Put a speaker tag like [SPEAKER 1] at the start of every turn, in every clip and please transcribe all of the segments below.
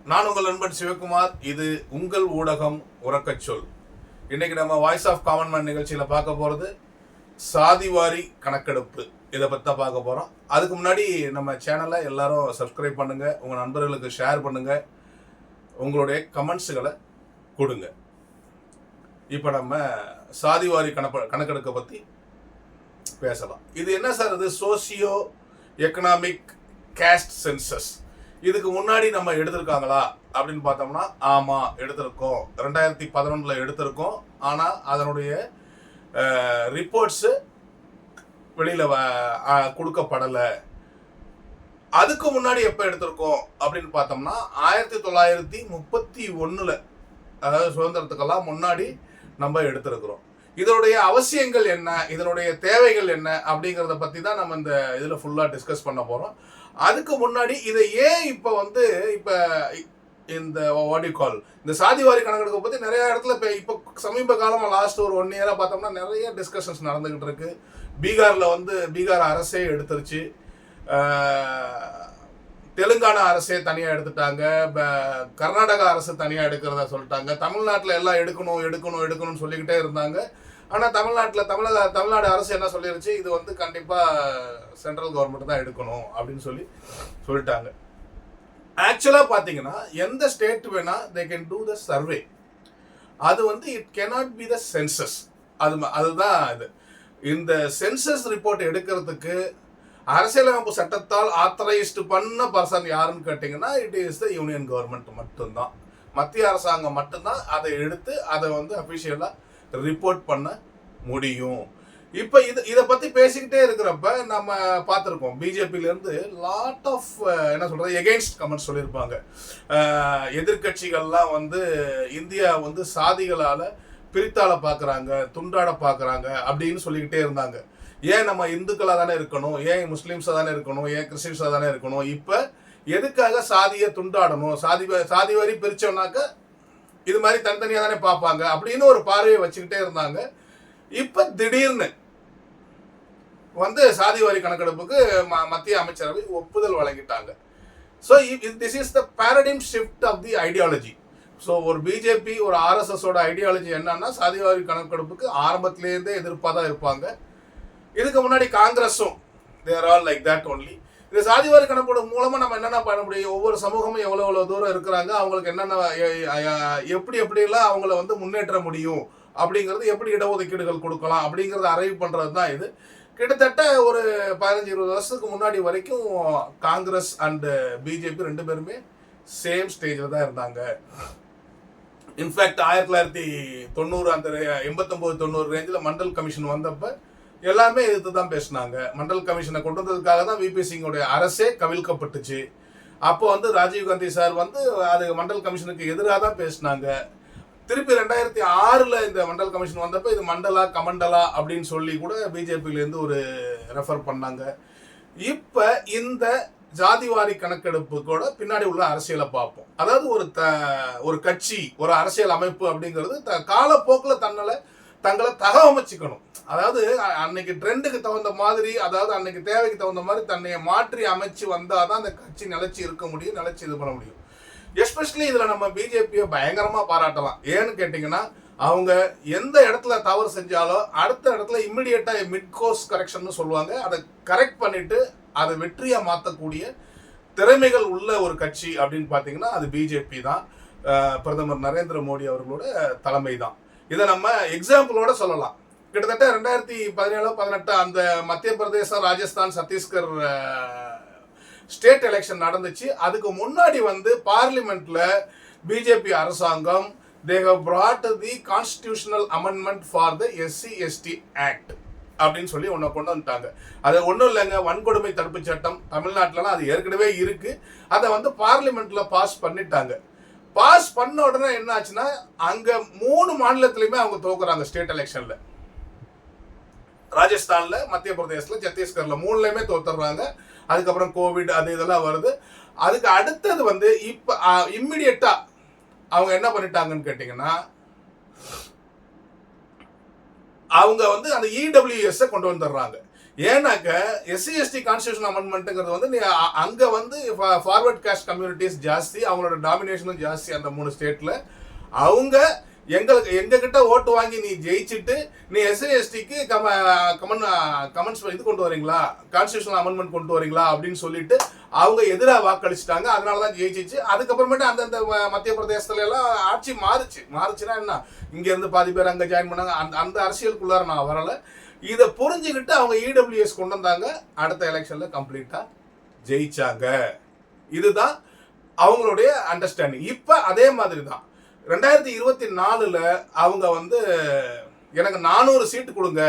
[SPEAKER 1] நான் உங்கள் நண்பன் சிவகுமார். இது உங்கள் ஊடகம் உறக்கச் சொல். இன்னைக்கு நம்ம வாய்ஸ் ஆஃப் காமன் மேன் நிகழ்ச்சியில பார்க்க போறது சாதிவாரி கணக்கெடுப்பு. இதை பற்றி தான் பார்க்க போறோம். அதுக்கு முன்னாடி நம்ம சேனலை எல்லாரும் சப்ஸ்கிரைப் பண்ணுங்க, உங்க நண்பர்களுக்கு ஷேர் பண்ணுங்க, உங்களுடைய கமெண்ட்ஸுகளை கொடுங்க. இப்போ நம்ம சாதிவாரி கணக்கெடுக்க பற்றி பேசலாம். இது என்ன சார்? இது சோசியோ எக்கனாமிக் கேஸ்ட் சென்சஸ். இதுக்கு முன்னாடி நம்ம எடுத்திருக்காங்களா அப்படின்னு பார்த்தோம்னா, ஆமாம் எடுத்திருக்கோம். 2011 எடுத்திருக்கோம். ஆனால் அதனுடைய ரிப்போர்ட்ஸு வெளியில் கொடுக்கப்படலை. அதுக்கு முன்னாடி எப்போ எடுத்திருக்கோம் அப்படின்னு பார்த்தோம்னா 1931, அதாவது சுதந்திரத்துக்கெல்லாம் முன்னாடி நம்ம எடுத்திருக்கிறோம். இதனுடைய அவசியங்கள் என்ன, இதனுடைய தேவைகள் என்ன அப்படிங்கிறத பற்றி தான் நம்ம இந்த இதில் ஃபுல்லாக டிஸ்கஸ் பண்ண போகிறோம். அதுக்கு முன்னாடி இதை ஏன் இப்போ இந்த வாடிகால் இந்த சாதிவாரி கணக்கெடுப்பை பற்றி நிறைய இடத்துல இப்போ சமீப காலமாக லாஸ்ட் ஒரு 1 இயராக பார்த்தோம்னா நிறைய டிஸ்கஷன்ஸ் நடந்துக்கிட்டு இருக்கு. பீகார் அரசே எடுத்துருச்சு, தெலுங்கானா அரசே தனியாக எடுத்துட்டாங்க, கர்நாடகா அரசு தனியாக எடுக்கிறதா சொல்லிட்டாங்க. தமிழ்நாட்டில் எல்லாம் எடுக்கணும்னு சொல்லிக்கிட்டே இருந்தாங்க. ஆனால் தமிழ்நாடு அரசு என்ன சொல்லிருச்சு, இது கண்டிப்பாக சென்ட்ரல் கவர்மெண்ட் தான் எடுக்கணும் அப்படின்னு சொல்லிட்டாங்க. ஆக்சுவலாக பார்த்தீங்கன்னா எந்த ஸ்டேட் வேணா they can do the survey. அது it cannot be the census. அதுதான் இது. இந்த சென்சஸ் ரிப்போர்ட் எடுக்கிறதுக்கு அரசியலமைப்பு சட்டத்தால் ஆத்தரைஸ்டு பண்ண பர்சன் யாருன்னு கேட்டிங்கன்னா it is the union government மட்டும்தான். மத்திய அரசாங்கம் மட்டும்தான் அதை எடுத்து அதை அஃபிஷியலாக ரிப்போர்ட் பண்ண முடியும். இப்போ இதை பற்றி பேசிக்கிட்டே இருக்கிறப்ப நம்ம பார்த்துருக்கோம், பிஜேபியிலேருந்து லாட் ஆஃப் என்ன சொல்கிறது எகெயின்ஸ்ட் கமெண்ட்ஸ் சொல்லியிருப்பாங்க. எதிர்கட்சிகள்லாம் இந்தியா சாதிகளால் பிரித்தாள பார்க்குறாங்க, துண்டாட பார்க்குறாங்க அப்படின்னு சொல்லிக்கிட்டே இருந்தாங்க. ஏன் நம்ம இந்துக்களாக தானே இருக்கணும், ஏன் முஸ்லீம்ஸாக தானே இருக்கணும், ஏன் கிறிஸ்டின்ஸாக தானே இருக்கணும், இப்போ எதுக்காக சாதியை துண்டாடணும், சாதி வரி பிரித்தோம்னாக்க இது மாதிரி தனித்தனியாக தானே பார்ப்பாங்க அப்படின்னு ஒரு பார்வையை வச்சுக்கிட்டே இருந்தாங்க. இப்போ திடீர்னு சாதிவாரி கணக்கெடுப்புக்கு மத்திய அமைச்சரவை ஒப்புதல் வழங்கிட்டாங்க. So this is the paradigm shift of the ideology. So ஒரு பிஜேபி ஒரு ஆர்எஸ்எஸோட ஐடியாலஜி என்னன்னா சாதிவாரி கணக்கெடுப்புக்கு ஆரம்பத்திலேருந்தே எதிர்ப்பாக தான் இருப்பாங்க. இதுக்கு முன்னாடி காங்கிரஸும் தேர் ஆல் லைக் தட் ஒன்லி. இந்த சாதிவாரி கணக்கெடுப்பு மூலமாக நம்ம என்னென்ன பண்ண முடியும், ஒவ்வொரு சமூகமும் எவ்வளோ தூரம் இருக்கிறாங்க, அவங்களுக்கு என்னென்ன எப்படிலாம் அவங்கள முன்னேற்ற முடியும் அப்படிங்கிறது, எப்படி இடஒதுக்கீடுகள் கொடுக்கலாம் அப்படிங்கிறத அரைவ் பண்ணுறது தான் இது. கிட்டத்தட்ட ஒரு 15-20 வருஷத்துக்கு முன்னாடி வரைக்கும் காங்கிரஸ் அண்டு பிஜேபி ரெண்டு பேருமே சேம் ஸ்டேஜில் தான் இருந்தாங்க. இன்ஃபேக்ட் 1990 அந்த 89-90 ரேஞ்சில் மண்டல் கமிஷன் வந்தப்போ எல்லாமே எதிர்த்து தான் பேசினாங்க. மண்டல் கமிஷனை கொண்டு வந்ததுக்காக தான் விபி சிங்கோடைய அரசே கவிழ்க்கப்பட்டுச்சு. அப்போ ராஜீவ்காந்தி சார் அது மண்டல் கமிஷனுக்கு எதிராக தான் பேசினாங்க. திருப்பி 2006 இந்த மண்டல் கமிஷன் வந்தப்போ இது மண்டலா கமண்டலா அப்படின்னு சொல்லி கூட பிஜேபியிலேருந்து ஒரு ரெஃபர் பண்ணாங்க. இப்போ இந்த ஜாதிவாரி கணக்கெடுப்பு கூட பின்னாடி உள்ள அரசியலை பார்ப்போம். அதாவது ஒரு கட்சி, ஒரு அரசியல் அமைப்பு அப்படிங்கிறது காலப்போக்கில் தங்களை தகவமைச்சுக்கணும். அதாவது அன்னைக்கு ட்ரெண்டுக்கு தகுந்த மாதிரி, அதாவது அன்னைக்கு தேவைக்கு தகுந்த மாதிரி தன்னை மாற்றி அமைச்சு வந்தாதான் அந்த கட்சி நிலைச்சி இருக்க முடியும், நிலைச்சி இது பண்ண முடியும். எஸ்பெஷலி இதில் நம்ம பிஜேபியை பயங்கரமாக பாராட்டலாம். ஏன்னு கேட்டிங்கன்னா, அவங்க எந்த இடத்துல தவறு செஞ்சாலும் அடுத்த இடத்துல இம்மிடியேட்டாக மிட் கோர்ஸ் கரெக்ஷன் சொல்லுவாங்க. அதை கரெக்ட் பண்ணிட்டு அதை வெற்றியாக மாற்றக்கூடிய திறமைகள் உள்ள ஒரு கட்சி அப்படின்னு பார்த்தீங்கன்னா அது பிஜேபி தான். பிரதமர் நரேந்திர மோடி அவர்களோட தலைமை தான். இதை நம்ம எக்ஸாம்பிளோட சொல்லலாம். கிட்டத்தட்ட 2017-18 அந்த மத்திய பிரதேசம், ராஜஸ்தான், சத்தீஸ்கர் ஸ்டேட் எலெக்ஷன் நடந்துச்சு. அதுக்கு முன்னாடி பார்லிமெண்ட்ல பிஜேபி அரசாங்கம் they have brought the constitutional amendment for the SC/ST Act அப்படின்னு சொல்லி ஒன்றை கொண்டு வந்துட்டாங்க. அது ஒன்றும் இல்லைங்க, வன்கொடுமை தடுப்பு சட்டம். தமிழ்நாட்டிலலாம் அது ஏற்கனவே இருக்கு. அதை பார்லிமெண்ட்ல பாஸ் பண்ணிட்டாங்க. பாஸ் பண்ண உடனே என்ன ஆச்சுன்னா, அங்க 3 மாநிலத்திலையுமே அவங்க தோக்குறாங்க ஸ்டேட் எலெக்ஷன்ல. ராஜஸ்தான்ல, மத்திய பிரதேசல, சத்தீஸ்கர்ல 3லையுமே தோத்துறாங்க. அதுக்கப்புறம் கோவிட் அது இதெல்லாம் வருது. அதுக்கு அடுத்தது இப்ப இம்மிடியட்டா அவங்க என்ன பண்ணிட்டாங்கன்னு கேட்டீங்கன்னா, அவங்க அந்த இடபிள்யூஎஸ் கொண்டு வந்துடுறாங்க. ஏன்னாக்க SC/ST கான்ஸ்டியூஷன் அமெண்ட்மெண்ட்டுங்கிறது வந்து நீ அங்கே வந்து ஃபார்வர்ட் காஸ்ட் கம்யூனிட்டிஸ் ஜாஸ்தி, அவங்களோட டாமினேஷனும் ஜாஸ்தி அந்த 3 ஸ்டேட்டில். அவங்க எங்ககிட்ட ஓட்டு வாங்கி நீ ஜெயிச்சுட்டு நீ SC/STக்கு கமெண்ட்ஸ் இது கொண்டு வரீங்களா, கான்ஸ்டியூஷனல் அமெண்ட்மெண்ட் கொண்டு வரீங்களா அப்படின்னு சொல்லிட்டு அவங்க எதிராக வாக்களிச்சுட்டாங்க. அதனால தான் ஜெயிச்சிச்சு. அதுக்கப்புறமேட்டு அந்தந்த மத்திய பிரதேசத்துல எல்லாம் ஆட்சி மாறுச்சுன்னா என்ன, இங்கேருந்து பாதி பேர் அங்கே ஜாயின் பண்ணாங்க. அந்த அரசியலுக்குள்ளார நான் வரலை. இதை புரிஞ்சுக்கிட்டு அவங்க EWS கொண்டு வந்தாங்க. அடுத்த எலெக்ஷன்ல கம்ப்ளீட்டா ஜெயிச்சாங்க. இதுதான் அவங்களுடைய அண்டர்ஸ்டாண்டிங். இப்போ அதே மாதிரி தான் 2024 அவங்க வந்து எனக்கு 400 சீட்டு கொடுங்க,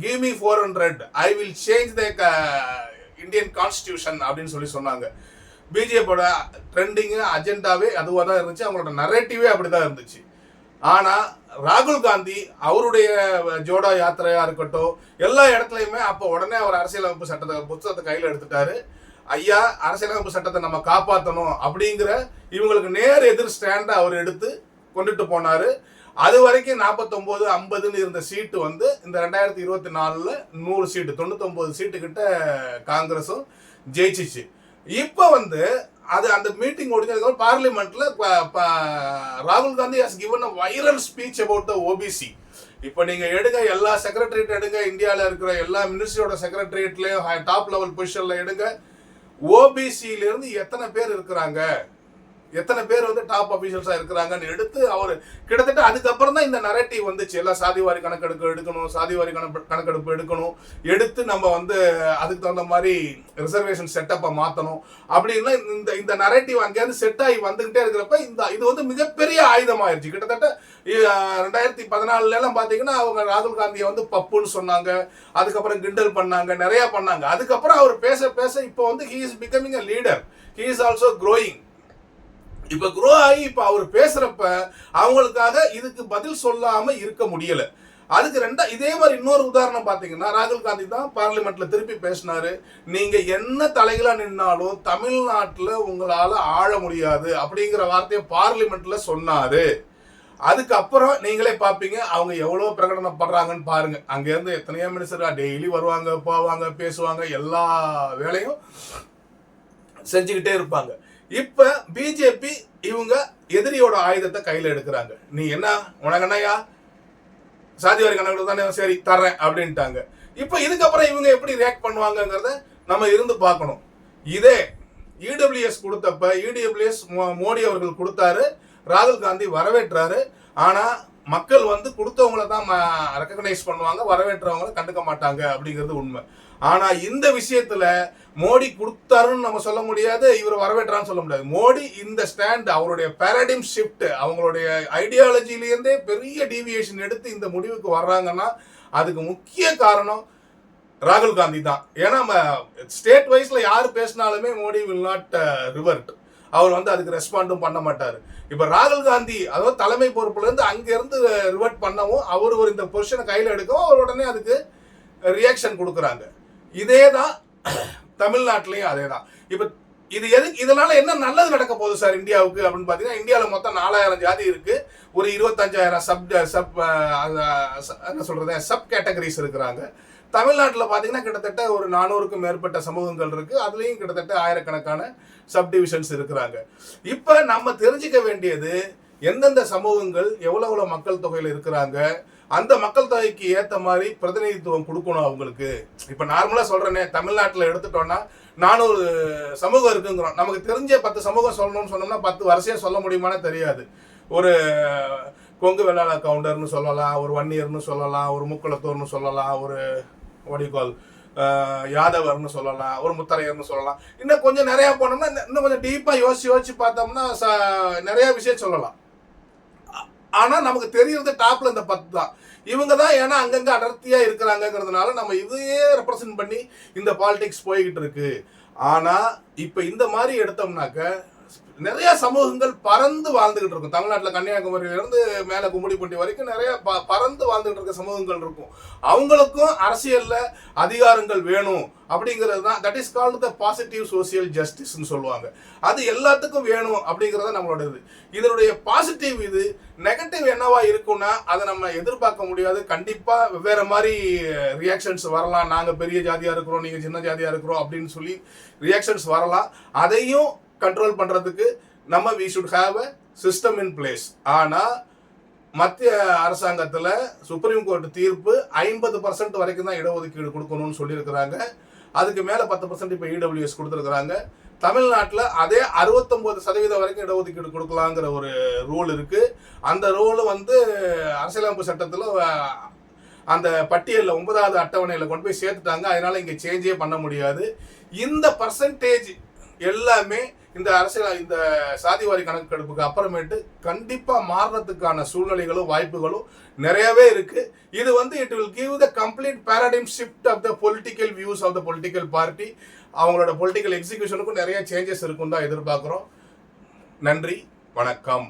[SPEAKER 1] give me 400, I will change the Indian constitution அப்படின்னு சொன்னாங்க. பிஜேபியோட ட்ரெண்டிங் அஜெண்டாவே அதுவாக தான் இருந்துச்சு, அவங்களோட நரேட்டிவே அப்படிதான் இருந்துச்சு. ஆனா ராகுல் காந்தி அவருடைய ஜோடா யாத்திரையா இருக்கட்டும், எல்லா இடத்துலையுமே அப்போ உடனே அவர் அரசியலமைப்பு சட்டத்தை புத்தகத்தை கையில் எடுத்துட்டாரு. ஐயா, அரசியலமைப்பு சட்டத்தை நம்ம காப்பாற்றணும் அப்படிங்கிற இவங்களுக்கு நேர் எதிர் ஸ்டாண்டை அவர் எடுத்து கொண்டுட்டு போனாரு. அது வரைக்கும் 49, 50 இருந்த சீட்டு வந்து இந்த 2024 100 சீட்டு, 99 சீட்டு கிட்ட காங்கிரஸும் ஜெயிச்சிச்சு. இப்போ வந்து அது அந்த மீட்டிங் முடிஞ்சதுக்கு பார்லிமெண்ட்ல ராகுல் Gandhi has given a viral speech about the OBC. இப்போ நீங்க எடுங்க, எல்லா செக்ரட்டரியேட் எடுங்க, இந்தியாவில் இருக்கிற எல்லா மினிஸ்ட்ரியோட செக்ரட்டரியேட்லயும் டாப் லெவல் பொசிஷன்ல எடுங்க, ஓபிசியில இருந்து எத்தனை பேர் இருக்கிறாங்க, எத்தனை பேர் வந்து டாப் அபிஷியல்ஸா இருக்கிறாங்கன்னு எடுத்து அவர் கிட்டத்தட்ட அதுக்கப்புறம் தான் இந்த நரேட்டிவ் வந்துச்சு. எல்லாம் சாதிவாரி கணக்கெடுப்பு எடுக்கணும், சாதிவாரி கணக்கெடுப்பு எடுத்து நம்ம வந்து அதுக்கு தகுந்த மாதிரி ரிசர்வேஷன் செட்டப்பை மாற்றணும் அப்படின்னா இந்த நரேட்டிவ் அங்கேருந்து செட் ஆகி வந்துகிட்டே இருக்கிறப்ப இது வந்து மிகப்பெரிய ஆயுதமாயிருச்சு. கிட்டத்தட்ட 2014 பார்த்தீங்கன்னா அவங்க ராகுல் காந்தியை வந்து பப்புன்னு சொன்னாங்க, அதுக்கப்புறம் கிண்டல் பண்ணாங்க, நிறைய பண்ணாங்க. அதுக்கப்புறம் அவர் பேச பேச இப்போ வந்து he is becoming a leader, he is also growing. இப்ப க்ரோ ஆகி இப்ப அவர் பேசுறப்ப அவங்களுக்காக இதுக்கு பதில் சொல்லாம இருக்க முடியல. அதுக்கு இதே மாதிரி இன்னொரு உதாரணம் பாத்தீங்கன்னா, ராகுல் காந்தி தான் பார்லிமெண்ட்ல திருப்பி பேசினாரு, நீங்க என்ன தலைகளா நின்னாலும் தமிழ்நாட்டுல உங்களால ஆள முடியாது அப்படிங்கிற வார்த்தையை பார்லிமெண்ட்ல சொன்னாரு. அதுக்கப்புறம் நீங்களே பாப்பீங்க அவங்க எவ்வளவு பிரகடனப்படுறாங்கன்னு பாருங்க. அங்க இருந்து எத்தனையோ மினிஸ்டர் டெய்லி வருவாங்க, போவாங்க, பேசுவாங்க, எல்லா வேலையும் செஞ்சுக்கிட்டே இருப்பாங்க. இப்ப பிஜேபி இவங்க எதிரியோட ஆயுதத்தை கையில எடுக்கிறாங்க. நீ என்ன உனக்கு என்னையா சாதிவாரி கணக்கு தானே, சரி தர்றேன் அப்படின்ட்டாங்க. இப்ப இதுக்கப்புறம் இவங்க எப்படி ரியாக்ட் பண்ணுவாங்கங்கிறத நம்ம இருந்து பார்க்கணும். இதே EWS கொடுத்தப்ப EWS மோடி அவர்கள் கொடுத்தாரு, ராகுல் காந்தி வரவேற்றாரு. ஆனா மக்கள் வந்து கொடுத்தவங்கள தான் ரெக்கக்னைஸ் பண்ணுவாங்க, வரவேற்றவங்களை கண்டுக்க மாட்டாங்க அப்படிங்கிறது உண்மை. ஆனா இந்த விஷயத்துல மோடி கொடுத்தாருன்னு நம்ம சொல்ல முடியாது, இவர் வரவேற்றான்னு சொல்ல முடியாது. மோடி இந்த ஸ்டாண்ட், அவருடைய பாராடிம் ஷிஃப்ட், அவங்களுடைய ஐடியாலஜிலேருந்தே பெரிய டீவியேஷன் எடுத்து இந்த முடிவுக்கு வர்றாங்கன்னா அதுக்கு முக்கிய காரணம் ராகுல் காந்தி தான். ஏன்னா ஸ்டேட் வைஸ்ல யாரு பேசினாலுமே மோடி வில் நாட் ரிவர்ட், அவர் வந்து அதுக்கு ரெஸ்பாண்டும் பண்ண மாட்டாரு. இப்ப ராகுல் காந்தி அதாவது தலைமை பொறுப்புல இருந்து அங்க இருந்து ரிவர்ட் பண்ணவும் அவர் ஒரு இந்த பொசிஷனை கையில எடுக்கவும் அவர் உடனே அதுக்கு ரியாக்ஷன் கொடுக்குறாங்க. இதே தான் தமிழ்நாட்டிலையும் அதே தான். இப்ப இது இதனால என்ன நல்லது நடக்க போகுது சார் இந்தியாவுக்கு அப்படின்னு பாத்தீங்கன்னா, இந்தியாவில் மொத்தம் 4000 ஜாதி இருக்கு, ஒரு 25,000 சப் கேட்டகரிஸ் இருக்கிறாங்க. தமிழ்நாட்டில் பார்த்தீங்கன்னா கிட்டத்தட்ட ஒரு 400க்கும் மேற்பட்ட சமூகங்கள் இருக்கு, அதுலேயும் கிட்டத்தட்ட ஆயிரக்கணக்கான சப்டிவிஷன்ஸ் இருக்கிறாங்க. இப்போ நம்ம தெரிஞ்சுக்க வேண்டியது எந்தெந்த சமூகங்கள் எவ்வளவு மக்கள் தொகையில் இருக்கிறாங்க, அந்த மக்கள் தொகைக்கு ஏற்ற மாதிரி பிரதிநிதித்துவம் கொடுக்கணும் அவங்களுக்கு. இப்போ நார்மலாக சொல்றேனே, தமிழ்நாட்டில் எடுத்துட்டோம்னா 400 சமூகம் இருக்குங்கிறோம், நமக்கு தெரிஞ்ச 10 சமூகம் சொல்லணும்னு சொன்னோம்னா 10 வரிசையாக சொல்ல முடியுமானே தெரியாது. ஒரு கொங்கு வெள்ளாள கவுண்டர்னு சொல்லலாம், ஒரு வன்னியர்னு சொல்லலாம், ஒரு முக்குளத்தூர்னு சொல்லலாம், ஒரு வடிகால் யாதவர்னு சொல்லலாம், ஒரு முத்தரையர்னு சொல்லலாம். இன்னும் கொஞ்சம் நிறைய போனோம்னா இன்னும் கொஞ்சம் டீப்பா யோசிச்சு பார்த்தோம்னா நிறைய விஷயம் சொல்லலாம். ஆனா நமக்கு தெரியறது டாப்ல இந்த 10 தான். இவங்க தான் ஏன்னா அங்கங்க அடர்த்தியா இருக்கிறாங்கிறதுனால நம்ம இதையே ரெப்ரசென்ட் பண்ணி இந்த பாலிடிக்ஸ் போய்கிட்டு இருக்கு. ஆனா இப்ப இந்த மாதிரி எடுத்தோம்னாக்க நிறைய சமூகங்கள் பறந்து வாழ்ந்துகிட்டு இருக்கும். தமிழ்நாட்டில் கன்னியாகுமரியிலிருந்து மேலே கும்மிடிப்பூண்டி வரைக்கும் நிறைய பறந்து வாழ்ந்துகிட்டு இருக்க சமூகங்கள் இருக்கும். அவங்களுக்கும் அரசியல்ல அதிகாரங்கள் வேணும் அப்படிங்கிறது தான், that is called the positive social ஜஸ்டிஸ்ன்னு சொல்லுவாங்க. அது எல்லாத்துக்கும் வேணும் அப்படிங்கிறத நம்மளோட இது. இதனுடைய பாசிட்டிவ் இது. நெகட்டிவ் என்னவா இருக்குன்னா அதை நம்ம எதிர்பார்க்க முடியாது. கண்டிப்பாக வெவ்வேறு மாதிரி ரியாக்ஷன்ஸ் வரலாம். நாங்கள் பெரிய ஜாதியாக இருக்கிறோம், நீங்கள் சின்ன ஜாதியாக இருக்கிறோம் அப்படின்னு சொல்லி ரியாக்ஷன்ஸ் வரலாம். அதையும் கண்ட்ரோல் பண்றதுக்கு நம்ம we should have a system in place. ஆனா மத்திய அரசாங்கத்தில் சுப்ரீம் கோர்ட் தீர்ப்பு 50% வரைக்கும் தான் இடஒதுக்கீடு கொடுக்கணும்னு சொல்லியிருக்கிறாங்க. அதுக்கு மேலே 10% இப்போ இடபிள்யூஎஸ் கொடுத்துருக்குறாங்க. தமிழ்நாட்டில் அதே 69% வரைக்கும் இடஒதுக்கீடு கொடுக்கலாங்கிற ஒரு ரூல் இருக்கு. அந்த ரூல் அரசியலமைப்பு சட்டத்தில் அந்த பட்டியலில் 9வது அட்டவணையில் கொண்டு போய் சேர்த்துட்டாங்க. அதனால இங்கே சேஞ்சே பண்ண முடியாது. இந்த பர்சன்டேஜ் எல்லாமே இந்த சாதிவாரி கணக்கெடுப்புக்கு அப்புறமேட்டு கண்டிப்பா மாறுறதுக்கான சூழ்நிலைகளும் வாய்ப்புகளும் நிறையவே இருக்கு. இது it will give the complete paradigm shift of the political views of the political party. அவங்களோட பொலிட்டிக்கல் எக்ஸிகியூஷனுக்கும் நிறைய சேஞ்சஸ் இருக்கும் தான் எதிர்பார்க்கிறோம். நன்றி, வணக்கம்.